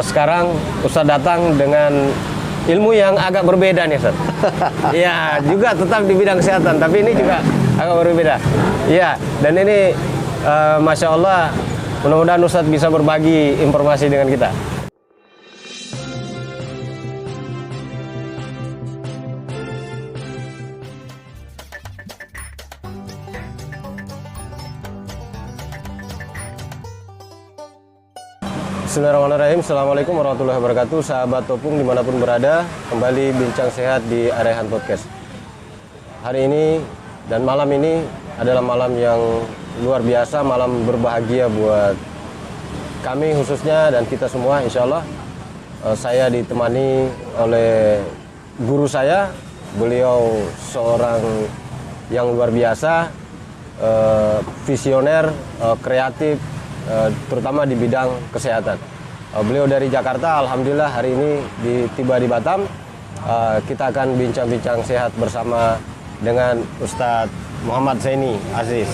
sekarang Ustadz datang dengan ilmu yang agak berbeda nih Ustadz. Ya, juga tetap di bidang kesehatan, tapi ini juga agak berbeda. Iya, dan ini Masya Allah, mudah-mudahan Ustadz bisa berbagi informasi dengan kita. Bismillahirrahmanirrahim. Assalamualaikum warahmatullahi wabarakatuh. Sahabat Topung dimanapun berada, kembali bincang sehat di Arehan Podcast. Hari ini dan malam ini adalah malam yang luar biasa, malam berbahagia buat kami khususnya dan kita semua. Insya Allah saya ditemani oleh guru saya. Beliau seorang yang luar biasa, visioner, kreatif, terutama di bidang kesehatan. Beliau dari Jakarta, alhamdulillah hari ini tiba di Batam. Kita akan bincang-bincang sehat bersama dengan Ustadz Muhammad Zaini Aziz.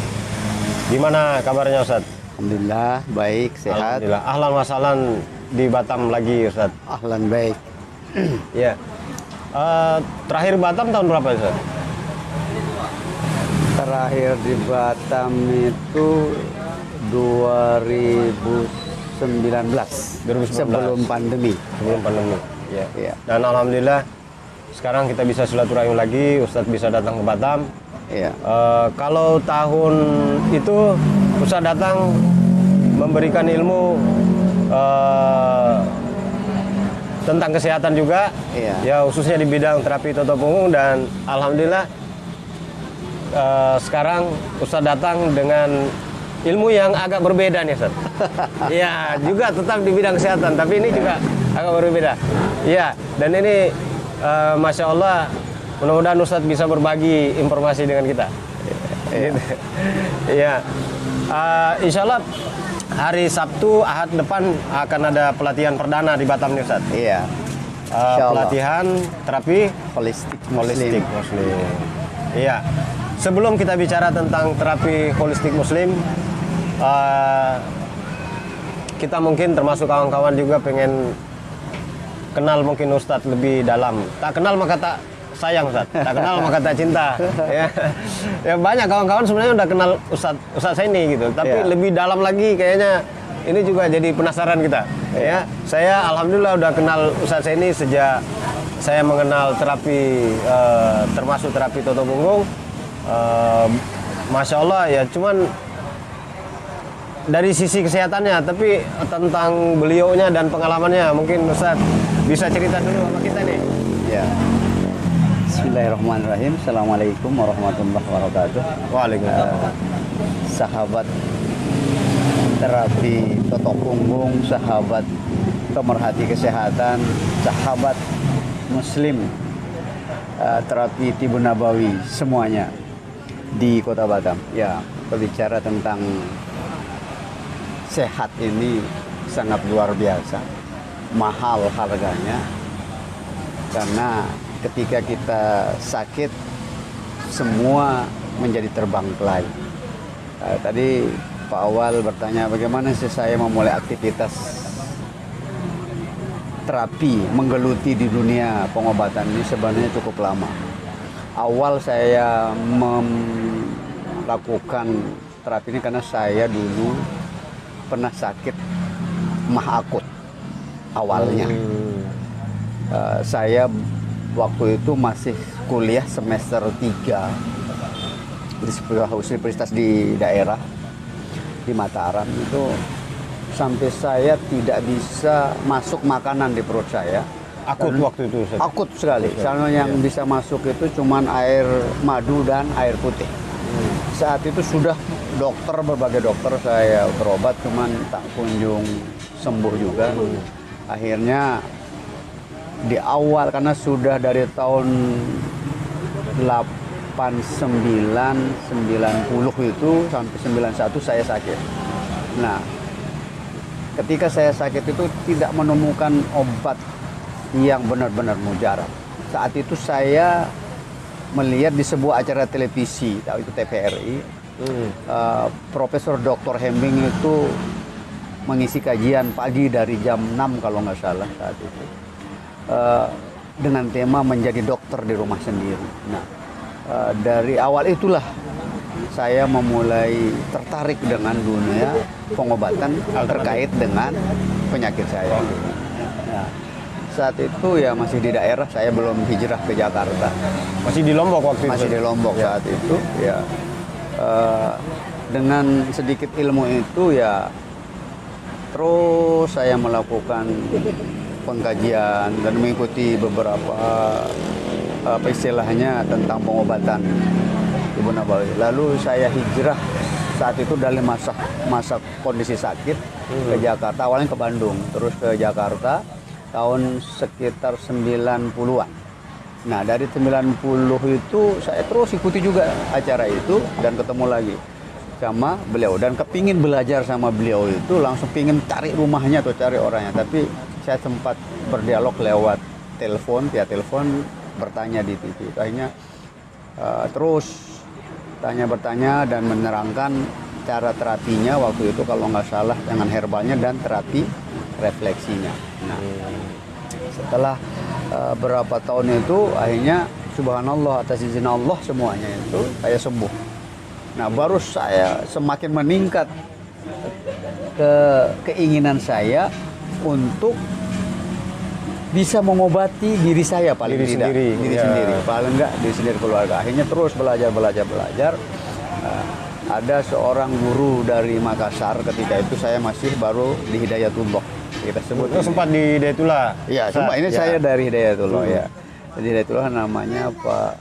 Gimana kabarnya Ustadz? Alhamdulillah baik, sehat. Alhamdulillah. Ahlan wa sahlan di Batam lagi Ustadz. Ahlan, baik. Ya. Terakhir Batam tahun berapa Ustadz? Terakhir di Batam itu 2019. Sebelum pandemi. Ya. Ya. Dan alhamdulillah sekarang kita bisa silaturahim lagi, Ustadz bisa datang ke Batam. Ya. Kalau tahun itu Ustadz datang memberikan ilmu tentang kesehatan juga, ya khususnya di bidang terapi toto punggung, dan alhamdulillah sekarang Ustadz datang dengan ilmu yang agak berbeda nih Ustadz. Ya, juga tetap di bidang kesehatan, tapi ini juga agak berbeda. Ya, dan ini Masya Allah, mudah-mudahan Ustadz bisa berbagi informasi dengan kita. Ya, Insya Allah hari Sabtu Ahad depan akan ada pelatihan perdana di Batam nih Ustadz. Iya. Pelatihan terapi holistik muslim. Iya. Sebelum kita bicara tentang terapi holistik muslim, kita mungkin termasuk kawan-kawan juga pengen kenal mungkin Ustadz lebih dalam. Tak kenal maka tak sayang Ustadz, tak kenal maka tak cinta. Ya banyak kawan-kawan sebenarnya udah kenal Ustadz Zaini gitu, tapi lebih dalam lagi kayaknya ini juga jadi penasaran kita. Ya, saya alhamdulillah udah kenal Ustadz Zaini sejak saya mengenal terapi, termasuk terapi toto punggung. Masya Allah ya, cuman dari sisi kesehatannya, tapi tentang beliaunya dan pengalamannya mungkin Ustadz bisa cerita dulu sama kita nih. Ya. Bismillahirrahmanirrahim. Assalamualaikum warahmatullahi wabarakatuh. Waalaikumsalam. Sahabat terapi toto punggung, sahabat pemerhati kesehatan, sahabat muslim, terapi Tibun Nabawi, semuanya di Kota Batam. Ya, berbicara tentang sehat ini sangat luar biasa, mahal harganya, karena ketika kita sakit semua menjadi terbengkalai. Tadi Pak Awal bertanya bagaimana sih saya memulai aktivitas terapi, menggeluti di dunia pengobatan ini. Sebenarnya cukup lama. Awal saya melakukan terapi ini karena saya dulu pernah sakit mah akut awalnya. Saya waktu itu masih kuliah semester 3 di sebuah universitas di daerah di Mataram. Itu sampai saya tidak bisa masuk makanan di perut saya. Akut waktu itu Ustaz. Akut sekali. Soalnya yang bisa masuk itu cuman air madu dan air putih. Saat itu sudah berbagai dokter saya berobat, cuman tak kunjung sembuh juga. Akhirnya di awal, karena sudah dari tahun 89, 90 itu sampai 91 saya sakit. Nah, ketika saya sakit itu tidak menemukan obat yang benar-benar mujarab. Saat itu saya melihat di sebuah acara televisi, tahu itu TVRI, Profesor Dr. Hembing itu mengisi kajian pagi dari jam 6 kalau nggak salah saat itu. Dengan tema menjadi dokter di rumah sendiri. Nah, dari awal itulah saya memulai tertarik dengan dunia pengobatan terkait dengan penyakit saya. Nah, saat itu ya masih di daerah, saya belum hijrah ke Jakarta. Masih di Lombok waktu itu? Masih di Lombok saat itu, ya. Dengan sedikit ilmu itu ya terus saya melakukan pengkajian dan mengikuti beberapa apa istilahnya tentang pengobatan Ibu Nabawi. Lalu saya hijrah saat itu dari masa kondisi sakit ke Jakarta, awalnya ke Bandung, terus ke Jakarta tahun sekitar 90-an. Nah, dari 90 itu saya terus ikuti juga acara itu dan ketemu lagi sama beliau dan kepingin belajar sama beliau itu, langsung pingin cari rumahnya atau cari orangnya, tapi saya sempat berdialog lewat telepon, via telepon, bertanya di TV. Akhirnya terus bertanya dan menerangkan cara terapinya waktu itu kalau nggak salah dengan herbalnya dan terapi refleksinya. Nah, setelah berapa tahun itu akhirnya subhanallah atas izin Allah semuanya itu saya sembuh. Nah, baru saya semakin meningkat keinginan saya untuk bisa mengobati diri saya paling diri tidak sendiri, diri sendiri, paling enggak diri sendiri, keluarga. Akhirnya terus belajar. Ada seorang guru dari Makassar, ketika itu saya masih baru di Hidayatullah. Kita sebut itu sempat di Hidayatullah. Iya, cuma ini ya. saya dari Hidayatullah ya. Di Hidayatullah namanya Pak,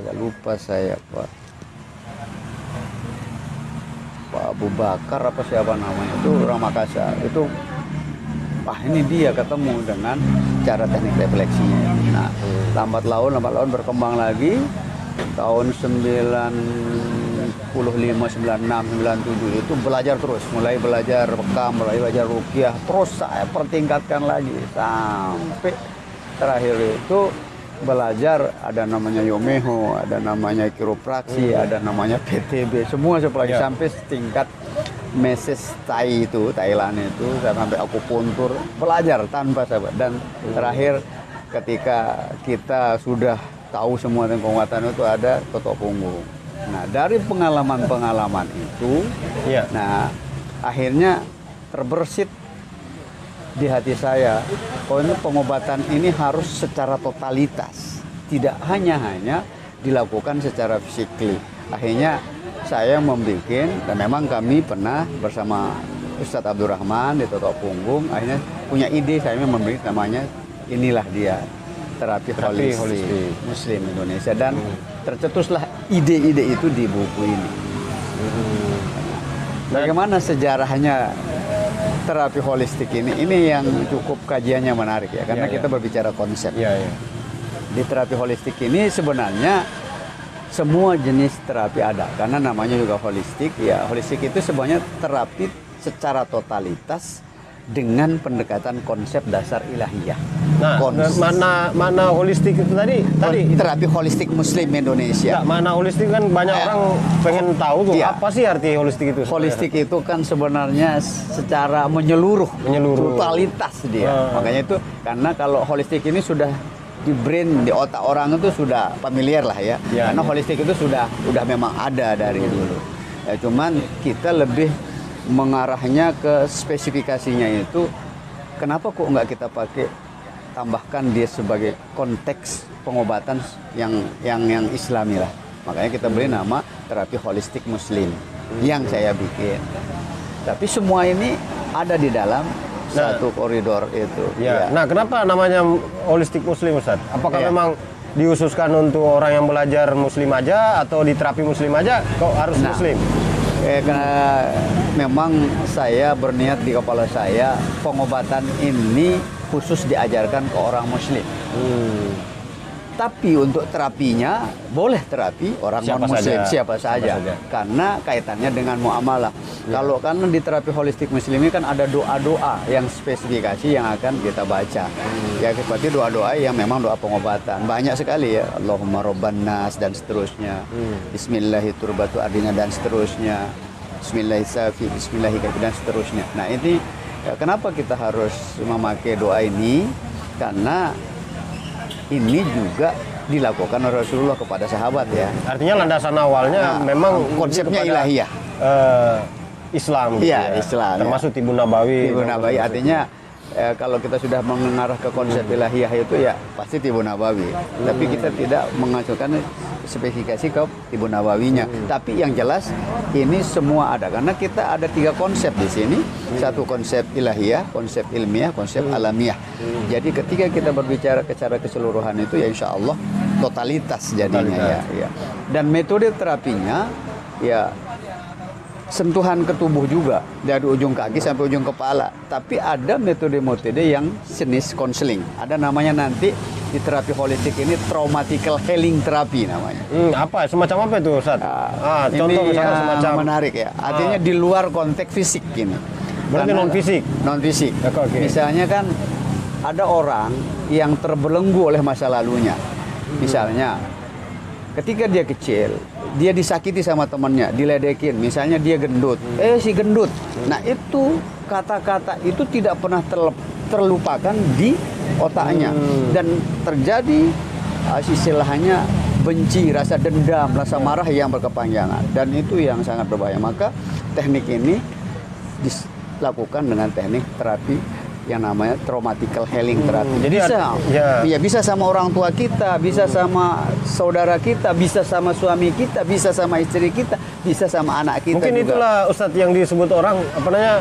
agak lupa saya, Pak Abu Bakar apa siapa namanya, itu orang Makassar. Itu ini dia ketemu dengan cara teknik refleksinya. Nah, lambat laun berkembang lagi. Tahun 95, 96, 97 itu belajar terus, mulai belajar rekam, mulai belajar ruqyah, terus saya pertingkatkan lagi sampai terakhir itu belajar ada namanya Yomeho, ada namanya kiropraksi, ada namanya PTB, semua saya pelajari sampai tingkat meses Thai itu, Thailand itu, saya sampai akupuntur, belajar tanpa sabar. Dan terakhir ketika kita sudah tahu semua tentang penguatan itu ada ketok punggung. Nah, dari pengalaman itu, nah akhirnya terbersit di hati saya, ini pengobatan ini harus secara totalitas, tidak hanya dilakukan secara fisikly. Akhirnya saya membuat, dan memang kami pernah bersama Ustadz Abdurrahman di Totok Punggung, akhirnya punya ide, saya memberi namanya inilah dia terapi holistik Muslim Indonesia, dan tercetuslah ide-ide itu di buku ini. Bagaimana sejarahnya terapi holistik ini yang cukup kajiannya menarik ya, karena kita berbicara konsep. Di terapi holistik ini sebenarnya semua jenis terapi ada, karena namanya juga holistik. Ya, holistik itu sebenarnya terapi secara totalitas dengan pendekatan konsep dasar ilahiyah. Nah, mana holistik itu tadi? Terapi holistik Muslim Indonesia. Nah, mana holistik kan banyak orang pengen tahu tuh. Apa sih arti holistik itu? Holistik itu kan sebenarnya secara menyeluruh. Totalitas dia. Makanya itu, karena kalau holistik ini sudah di brain, di otak orang itu sudah familiar lah ya. Karena holistik itu sudah memang ada dari dulu. Ya, cuman kita lebih mengarahnya ke spesifikasinya itu, kenapa kok nggak kita pakai tambahkan dia sebagai konteks pengobatan yang Islami lah. Makanya kita beri nama terapi holistik Muslim yang saya bikin. Tapi semua ini ada di dalam satu koridor itu. Nah, kenapa namanya holistik Muslim, Ustaz? Apakah memang diususkan untuk orang yang belajar Muslim aja atau di terapi Muslim aja kok harus Muslim? Karena memang saya berniat di kepala saya pengobatan ini khusus diajarkan ke orang Muslim. Tapi untuk terapinya boleh terapi orang non-Muslim siapa saja, karena kaitannya dengan muamalah. Kalau karena di terapi holistik Muslim ini kan ada doa-doa yang spesifikasi yang akan kita baca. Ya, seperti doa-doa yang memang doa pengobatan banyak sekali ya. Allahumma robban nas dan seterusnya. Bismillahirrahmanirrahim dan seterusnya. Bismillahirrahmanirrahim dan seterusnya. Nah ini kenapa kita harus memakai doa ini? Karena ini juga dilakukan oleh Rasulullah kepada sahabat ya. Artinya landasan awalnya memang konsepnya kepada, ilahiyah. Islam gitu Iya, ya. Islam. Termasuk Tibun Nabawi. Tibun Nabawi artinya kalau kita sudah mengarah ke konsep ilahiyah itu ya pasti Tibun Nabawi. Tapi kita tidak mengacukan spesifikasi ke Tibun Nabawinya. Tapi yang jelas ini semua ada karena kita ada 3 konsep di sini. Satu konsep ilahiyah, konsep ilmiah, konsep alamiah. Jadi ketika kita berbicara secara keseluruhan itu ya insya Allah totalitas jadinya ya. Dan metode terapinya ya sentuhan ke tubuh juga dari ujung kaki sampai ujung kepala. Tapi ada metode-metode yang jenis konseling. Ada namanya nanti di terapi holistik ini traumatical healing terapi namanya. Apa? Semacam apa itu, Ustaz? Contoh ini misalnya semacam menarik ya. Artinya di luar konteks fisik gini. Berarti non fisik. Non fisik. Okay. Misalnya kan ada orang yang terbelenggu oleh masa lalunya. Misalnya ketika dia kecil, dia disakiti sama temannya, diledekin. Misalnya dia gendut. Si gendut. Nah itu kata-kata itu tidak pernah terlupakan di otaknya. Dan terjadi istilahnya benci, rasa dendam, rasa marah yang berkepanjangan. Dan itu yang sangat berbahaya. Maka teknik ini dilakukan dengan teknik terapi yang namanya traumatical healing therapy. Jadi bisa sama orang tua kita, bisa sama saudara kita, bisa sama suami kita, bisa sama istri kita, bisa sama anak kita. Mungkin juga. Itulah Ustadz yang disebut orang apa namanya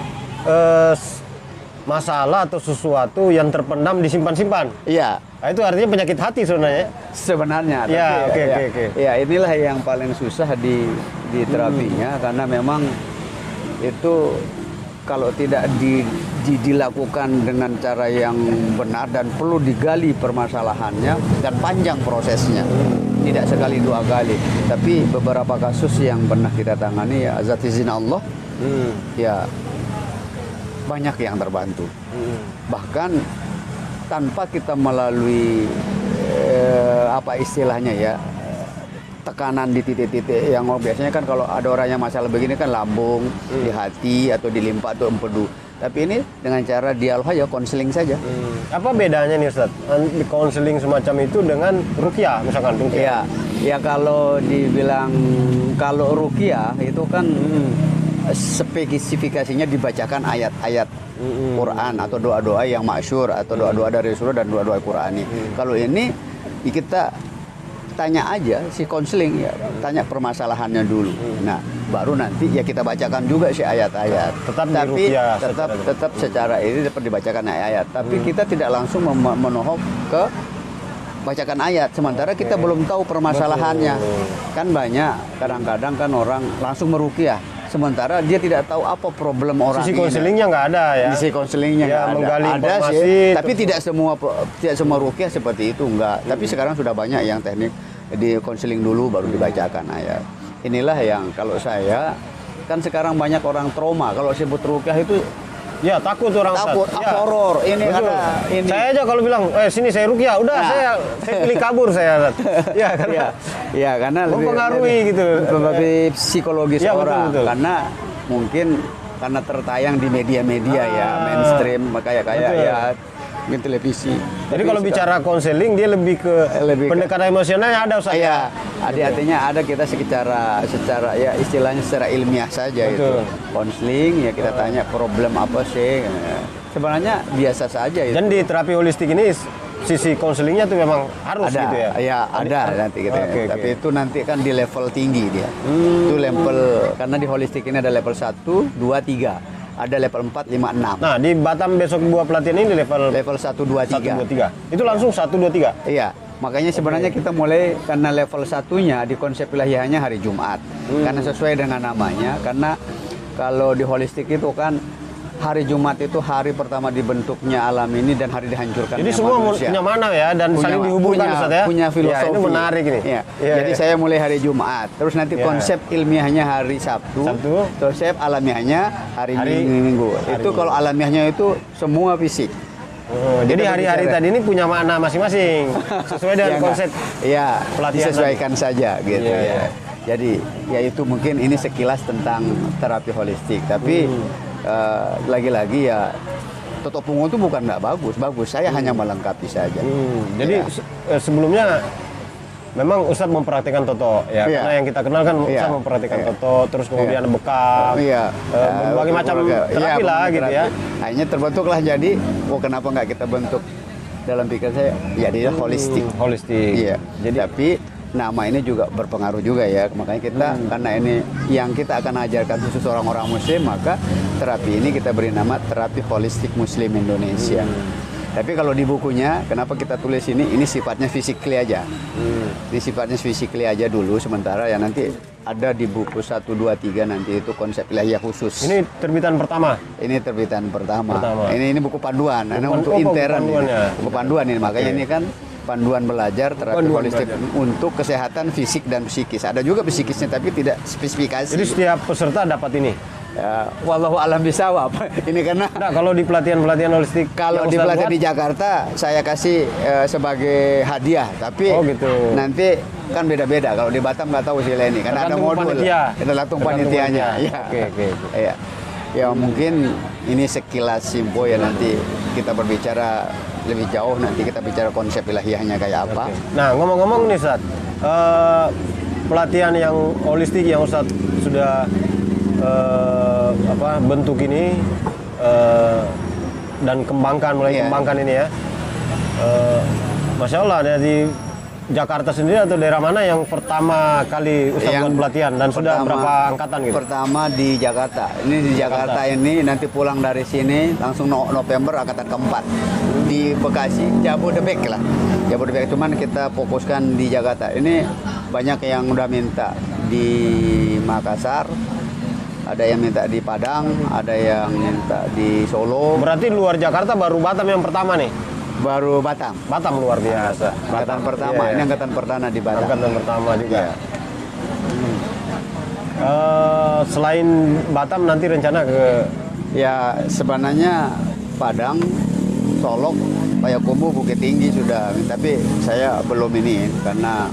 masalah atau sesuatu yang terpendam disimpan-simpan. Iya. Nah, itu artinya penyakit hati sebenarnya. Sebenarnya. Ya, oke. Ya inilah yang paling susah di terapinya karena memang itu kalau tidak dilakukan dengan cara yang benar dan perlu digali permasalahannya dan panjang prosesnya. Tidak sekali 2 kali, tapi beberapa kasus yang pernah kita tangani ya azat izin Allah, ya banyak yang terbantu. Bahkan tanpa kita melalui apa istilahnya ya, tekanan di titik-titik yang biasanya kan kalau ada orang yang masalah begini kan lambung, di hati atau di limpa atau empedu. Tapi ini dengan cara dialog aja, konseling saja. Apa bedanya nih Ustaz? Konseling semacam itu dengan ruqyah misalkan ruqyah. Ya kalau dibilang kalau ruqyah itu kan spesifikasinya dibacakan ayat-ayat Quran atau doa-doa yang masyhur atau doa-doa dari Rasulullah dan doa-doa Qurani. Kalau ini kita tanya aja si konseling ya, tanya permasalahannya dulu. Nah, baru nanti ya kita bacakan juga si ayat-ayat. Tapi tetap secara ini dapat dibacakan ayat. Tapi kita tidak langsung menohok ke bacakan ayat sementara kita belum tahu permasalahannya. Kan banyak kadang-kadang kan orang langsung meruqyah sementara dia tidak tahu apa problem orang ini. Sisi konselingnya nggak ada ya. Sisi konselingnya nggak ada. Menggali ada informasi. Sih, tapi tidak semua ruqyah seperti itu enggak. Tapi sekarang sudah banyak yang teknik di konseling dulu baru dibacakan ayat. Inilah yang kalau saya kan sekarang banyak orang trauma kalau sebut ruqyah itu ya takut orang takut, horor. Ini ada ini. Saya aja kalau bilang, sini saya ruqyah, udah saya pilih kabur saya. Ya karena karena mempengaruhi gitu. Lebih psikologis ya, orang. Betul. Karena mungkin karena tertayang di media-media ya mainstream kayak ya mungkin televisi. Jadi kalau bicara konseling dia lebih ke pendekatan emosionalnya ada Ustaz. Iya, artinya ada kita secara ya istilahnya secara ilmiah saja itu. Konseling ya kita tanya problem apa sih. Sebenarnya biasa saja itu. Dan di terapi holistik ini sisi konselingnya tuh memang harus ada, gitu ya? Ya ada nanti gitu. Tapi itu nanti kan di level tinggi dia. Itu level karena di holistik ini ada level 1, 2, 3. Ada level 4, 5, 6. Nah, di Batam besok buah pelatihan ini level 1, 2, 3. 1, 2, 3. Itu langsung 1, 2, 3? Iya. Makanya sebenarnya kita mulai karena level 1-nya di konsep ilahiyahnya hari Jumat. Karena sesuai dengan namanya. Karena kalau di holistik itu kan hari Jumat itu hari pertama dibentuknya alam ini dan hari dihancurkan. Jadi semua manusia. punya mana ya dan saling dihubungkan Ustaz ya? Punya filosofi. Ya, ini menarik ini. Ya. Jadi saya mulai hari Jumat. Terus nanti konsep ilmiahnya hari Sabtu. Konsep alamiahnya hari Minggu. Itu kalau alamiahnya itu semua fisik. Jadi hari-hari tadi ini punya makna masing-masing sesuai dengan konsep ya pelatihan disesuaikan saja gitu ya. Jadi ya itu mungkin ini sekilas tentang terapi holistik. Tapi lagi-lagi ya Toto Pungo itu bukan nggak bagus. Saya hanya melengkapi saja. Jadi sebelumnya memang Ustadz mempraktikkan Toto ya, karena yang kita kenal kan Ustadz mempraktikkan Toto, terus kemudian bekam, berbagai macam terapi lah gitu ya. Akhirnya terbentuklah jadi, kenapa nggak kita bentuk dalam pikiran saya, ya dia holistik. Holistik. Iya. Jadi tapi nama ini juga berpengaruh juga ya, makanya kita karena ini yang kita akan ajarkan khusus orang-orang Muslim, maka terapi ini kita beri nama terapi holistik Muslim Indonesia. Tapi kalau di bukunya, kenapa kita tulis ini sifatnya physically aja. Ini sifatnya physically aja dulu, sementara ya nanti ada di buku 1, 2, 3 nanti itu konsep ilahiyah khusus. Ini terbitan pertama? Ini terbitan pertama. Ini buku panduan, ini untuk intern. Buku panduan ini, makanya ini kan panduan belajar terapi holistik untuk kesehatan fisik dan psikis. Ada juga psikisnya tapi tidak spesifikasi. Jadi setiap peserta dapat ini? Ya, wallahu alam bisawab. Ini karena kalau di pelatihan holistik, kalau di pelatihan di Jakarta saya kasih sebagai hadiah, tapi gitu. Nanti kan beda-beda. Kalau di Batam nggak tahu sih ini, karena ada modul. Tergantung panitianya. Oke. Ya mungkin ini sekilas info ya, nanti kita berbicara lebih jauh, nanti kita bicara konsep ilahiyahnya kayak apa. Nah, ngomong-ngomong nih Ustadz, pelatihan yang holistik yang Ustadz sudah bentuk ini dan kembangkan ini ya, Masya Allah, dari Jakarta sendiri atau daerah mana yang pertama kali Ustadz buat pelatihan dan sudah berapa angkatan gitu? Pertama di Jakarta. Ini di Jakarta ini nanti pulang dari sini langsung November angkatan keempat. Di Bekasi, Jabodebek lah. Jabodebek, cuman kita fokuskan di Jakarta. Ini banyak yang udah minta di Makassar, ada yang minta di Padang, ada yang minta di Solo. Berarti luar Jakarta baru Batam yang pertama nih? Baru Batam. Batam luar biasa. Angkatan pertama, ini angkatan perdana di Batam. Angkatan pertama juga. Selain Batam nanti rencana ke? Ya sebenarnya Padang, Solok, Payakumbuh, Bukit Tinggi sudah. Tapi saya belum ini karena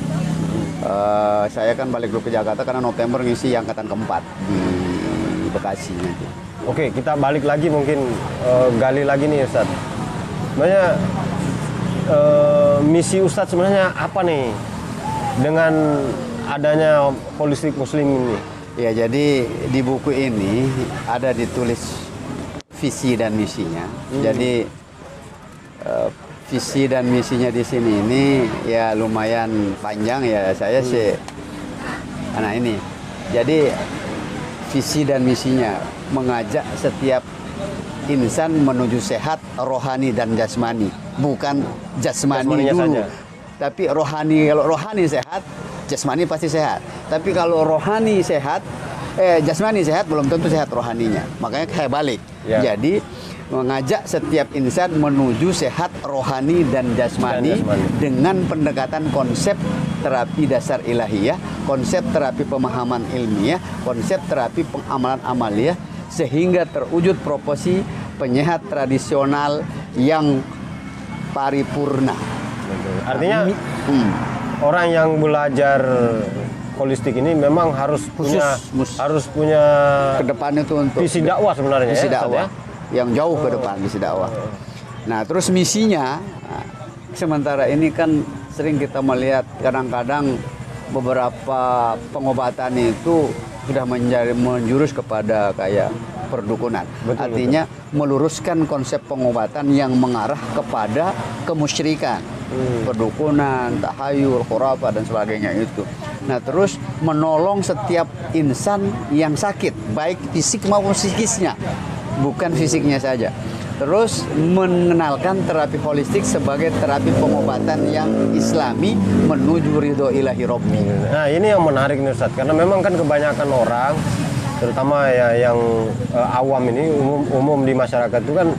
saya kan balik dulu ke Jakarta karena November ngisi angkatan keempat di Bekasi nanti. Oke, kita balik lagi mungkin gali lagi nih Ustadz. Sebenarnya misi Ustadz sebenarnya apa nih dengan adanya holistik Muslim ini? Ya, jadi di buku ini ada ditulis visi dan misinya. Jadi visi dan misinya di sini ini ya lumayan panjang ya, saya sih. Nah ini, jadi visi dan misinya mengajak setiap insan menuju sehat rohani dan jasmani, bukan jasmani dulu saja. Tapi rohani. Kalau rohani sehat, jasmani pasti sehat. Tapi kalau rohani sehat, jasmani sehat belum tentu sehat rohaninya. Makanya kayak balik. Jadi mengajak setiap insan menuju sehat rohani dan jasmani dengan pendekatan konsep terapi dasar ilahiyah, konsep terapi pemahaman ilmiah, konsep terapi pengamalan amaliyah, sehingga terwujud proporsi penyehat tradisional yang paripurna. Artinya orang yang belajar holistik ini memang harus punya ke depan itu untuk visi dakwah sebenarnya. Visi dakwah yang jauh ke depan, visi dakwah. Nah, terus misinya, sementara ini kan sering kita melihat kadang-kadang beberapa pengobatan itu sudah menjurus kepada kayak perdukunan. Artinya meluruskan konsep pengobatan yang mengarah kepada kemusyrikan, perdukunan, tahayul, khurafah dan sebagainya itu. Nah, terus menolong setiap insan yang sakit, baik fisik maupun psikisnya, bukan fisiknya saja. Terus mengenalkan terapi holistik sebagai terapi pengobatan yang islami menuju ridho ilahi Rabbi. Nah, ini yang menarik nih Ustadz, karena memang kan kebanyakan orang, terutama ya yang awam ini, umum di masyarakat itu kan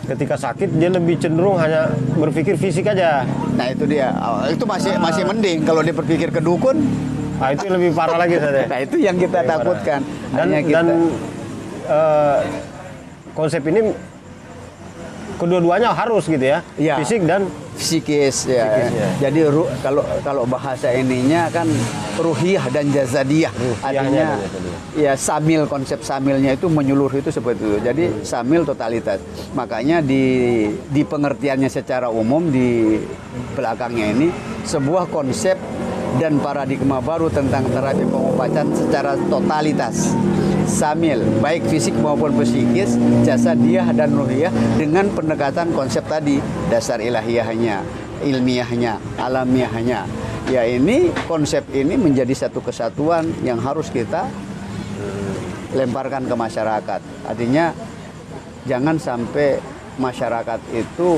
ketika sakit dia lebih cenderung hanya berpikir fisik aja. Nah, itu dia. Itu masih mending. Kalau dia berpikir ke dukun, nah itu lebih parah lagi Ustadz. Nah, itu yang kita takutkan. Dan konsep ini kedua-duanya harus gitu ya, fisik dan psikis ya. Psikisnya. Jadi kalau bahasa ininya kan ruhiyah dan jazadiyah. Artinya ya samil, konsep samilnya itu menyeluruh itu seperti itu. Jadi samil totalitas. Makanya di pengertiannya secara umum di belakangnya ini sebuah konsep dan paradigma baru tentang terapi pengobatan secara totalitas. Samil, baik fisik maupun psikis, jasadiyah dan ruhiyah dengan pendekatan konsep tadi, dasar ilahiyahnya, ilmiahnya, alamiahnya. Ya ini konsep ini menjadi satu kesatuan yang harus kita lemparkan ke masyarakat. Artinya jangan sampai masyarakat itu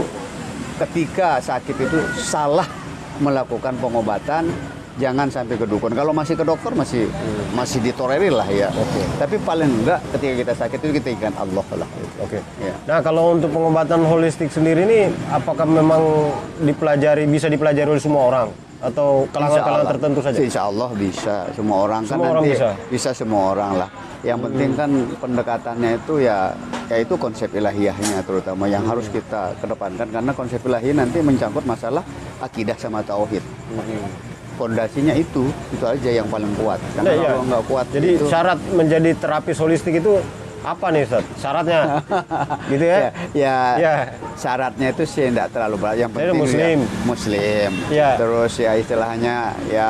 ketika sakit itu salah melakukan pengobatan. Jangan sampai ke dukun. Kalau masih ke dokter masih ditolerir lah ya. Tapi paling enggak ketika kita sakit itu kita ingat Allah lah. Ya. Nah, kalau untuk pengobatan holistik sendiri ini apakah memang bisa dipelajari oleh semua orang atau kalangan-kalangan tertentu saja? Insya Allah bisa semua orang. Semua orang bisa semua orang lah. Yang penting kan pendekatannya itu ya itu konsep ilahiyahnya terutama yang harus kita kedepankan karena konsep ilahi nanti mencangkut masalah akidah sama tauhid. Fondasinya itu aja yang paling kuat. Karena kalau nggak kuat, jadi itu, syarat menjadi terapis holistik itu apa nih, Ustaz? Syaratnya, gitu ya? Ya. Syaratnya itu sih tidak terlalu berat. Yang penting Muslim. Ya. Terus ya istilahnya ya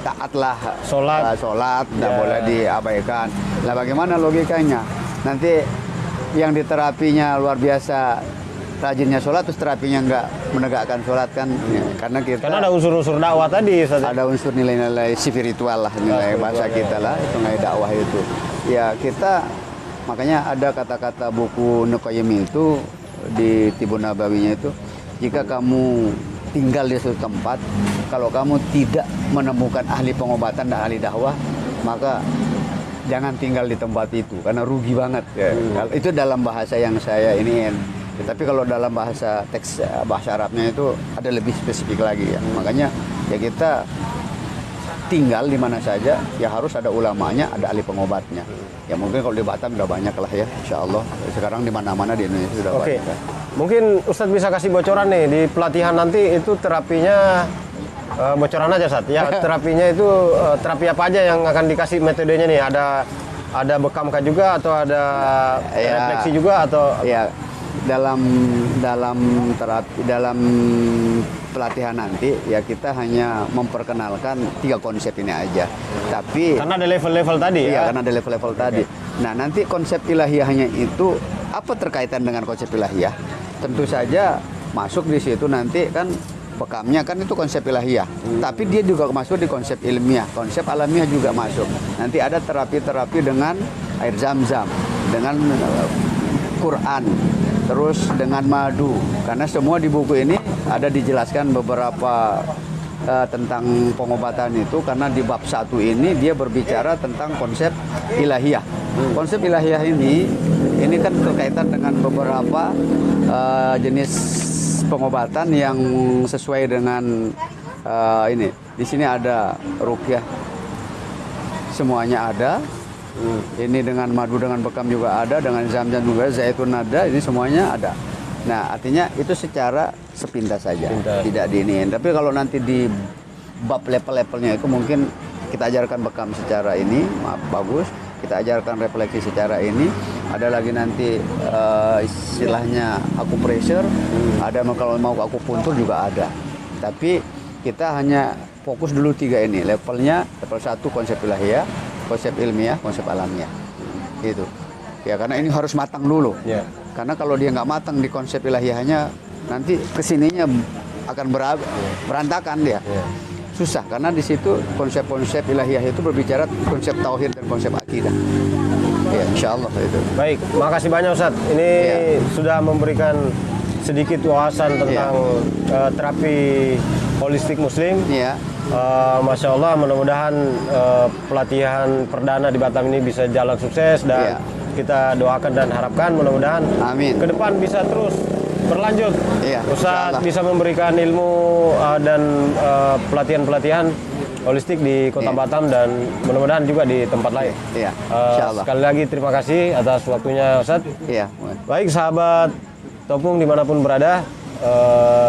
taatlah sholat, tidak boleh diabaikan. Nah, bagaimana logikanya? Nanti yang diterapinya luar biasa. Rajinnya sholat terus terapinya nggak menegakkan sholat kan ya, karena ada unsur-unsur dakwah tadi ada unsur nilai-nilai spiritual lah, nilai bahasa kita lah itu nilai dakwah itu ya. Kita makanya ada kata-kata buku Ibnu Qayyim itu di Tibun Nabawinya itu, jika kamu tinggal di suatu tempat, kalau kamu tidak menemukan ahli pengobatan dan ahli dakwah, maka jangan tinggal di tempat itu karena rugi banget ya. Itu dalam bahasa yang saya iniin. Tapi kalau dalam bahasa Arabnya itu ada lebih spesifik lagi ya. Makanya ya kita tinggal di mana saja ya harus ada ulamanya, ada ahli pengobatnya. Ya mungkin kalau di Batam udah banyak lah ya, insya Allah. Sekarang di mana-mana di Indonesia sudah banyak. Mungkin Ustadz bisa kasih bocoran nih di pelatihan nanti itu terapinya bocoran aja Ustadz. Ya terapinya itu terapi apa aja yang akan dikasih metodenya nih? Ada bekamkah juga atau ada refleksi juga atau? Ya. Dalam pelatihan nanti ya kita hanya memperkenalkan 3 konsep ini aja. Tapi karena ada level-level tadi ya. Karena ada level-level tadi. Nah, nanti konsep ilahiyahnya itu apa terkaitan dengan konsep ilahiyah? Tentu saja masuk di situ nanti kan bekamnya kan itu konsep ilahiyah. Tapi dia juga masuk di konsep ilmiah, konsep alamiah juga masuk. Nanti ada terapi-terapi dengan air zam-zam, dengan Quran, terus dengan madu, karena semua di buku ini ada dijelaskan beberapa tentang pengobatan itu, karena di bab 1 ini dia berbicara tentang konsep ilahiyah. Konsep ilahiyah ini kan berkaitan dengan beberapa jenis pengobatan yang sesuai dengan ini. Di sini ada ruqyah, semuanya ada. Ini dengan madu, dengan bekam juga ada, dengan zam-zam juga, zaitun ada, ini semuanya ada. Nah, artinya itu secara sepintas saja, tidak diiniin. Tapi kalau nanti di bab level-levelnya itu mungkin kita ajarkan bekam secara ini, bagus. Kita ajarkan refleksi secara ini. Ada lagi nanti istilahnya akupressure, ada kalau mau akupuntur juga ada. Tapi kita hanya fokus dulu 3 ini. Levelnya, level 1 konsep ilahiyah, konsep ilmiah, konsep alamiah, gitu. Ya karena ini harus matang dulu. Karena kalau dia nggak matang di konsep ilahiyahnya, nanti kesininya akan berantakan dia. Susah karena di situ konsep-konsep ilahiyah itu berbicara konsep tauhid dan konsep akidah. Ya, insya Allah itu. Baik, makasih banyak Ustadz. Ini sudah memberikan sedikit wawasan tentang terapi holistik Muslim. Masya Allah, mudah-mudahan pelatihan perdana di Batam ini bisa jalan sukses dan kita doakan dan harapkan mudah-mudahan ke depan bisa terus berlanjut. Ustadz bisa memberikan ilmu dan pelatihan-pelatihan holistik di Kota Batam dan mudah-mudahan juga di tempat lain. Sekali lagi terima kasih atas waktunya Ustadz. Baik sahabat Topung dimanapun berada,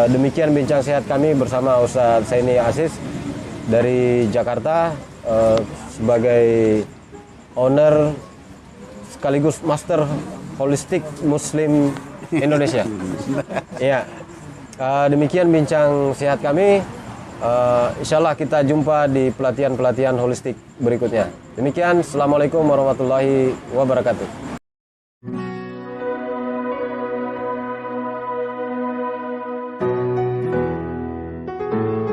Demikian bincang sehat kami bersama Ustadz Saini Aziz dari Jakarta, sebagai owner sekaligus master holistik Muslim Indonesia. Ya, demikian bincang sehat kami. Insya Allah kita jumpa di pelatihan-pelatihan holistik berikutnya. Demikian, Assalamualaikum warahmatullahi wabarakatuh.